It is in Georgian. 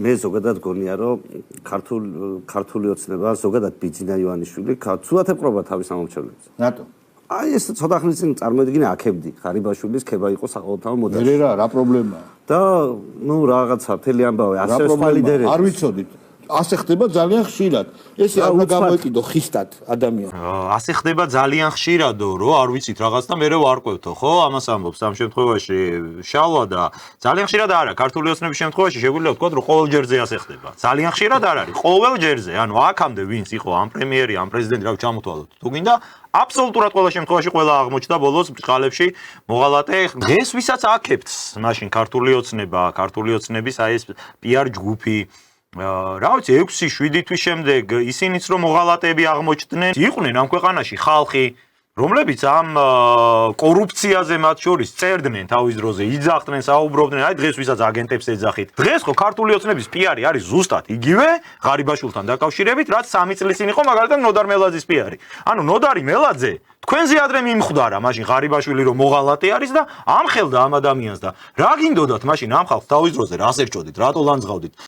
მე ზოგადად გონია რომ ქართული ოცნება ზოგადად ბიძინა ივანიშვილი ცუდად ეპყრობა თავის ამომრჩევლებს. რატო? აი ეს ცოტა ხნის წინ წარმოედგინე აქებდი ღარიბაშვილის ქება იყო საყოველთაო მოდაში. რა პრობლემაა? და ნუ რაღაცა მთელი ამბავი ასე სხვა ლიდერები. არ ვიცოდით. ასე ხდება ძალიან ხშირად. ესე არ უნდა გამოეკიდო ხისტად ადამიანს. ასე ხდება ძალიან ხშირადო, რომ არ ვიცით რაღაც და მე ვარკვევთო, ხო? ამას ამბობს ამ შემთხვევაში შალვა და ძალიან ხშირად არა, ქართული ოცნების შემთხვევაში შეგვიძლია ვთქვათ, რომ ყოველ ჯერზე ასე ხდება. ძალიან ხშირად არ არის, ყოველ ჯერზე. ანუ აქამდე ვინც იყო ამ პრემიერი, ამ პრეზიდენტი, რა ჩამოთვალოთ. თუ გინდა აბსოლუტურად ყველა შემთხვევაში ყველა აღმოჩნდა ბოლოს ბრწყალებში მოღალატე. ეს ვისაც აქებთ, მაშინ ქართული ოცნება, ქართული ოცნების აი ეს PR ჯგუფი რა ვიცი 6-7 თვის შემდეგ ისინიც რომ მოღალატეები აღმოჩნდნენ იყვნენ ამ ქვეყანაში ხალხი რომლებიც ამ კორუფციაზე მათ შორის წერდნენ თავის დროზე იძახდნენ საუბრობდნენ აი დღეს ვისაც აგენტებს ეძახით დღეს ხო ქართული ოცნების PR-ი არის ზუსტად იგივე ღარიბაშვილთან დაკავშირებით რაც 3 წლის წინ იყო მაგალითად ნოდარ მელაძის PR-ი ანუ ნოდარი მელაძე თქვენზე ადრე მიმხვდარა მაშინ ღარიბაშვილი რომ მოღალატე არის და ამხელდა ამ ადამიანს და რა გინდოდათ მაშინ ამ ხალხს თავის დროზე რას ერჩოდით რატო ლანძღავდით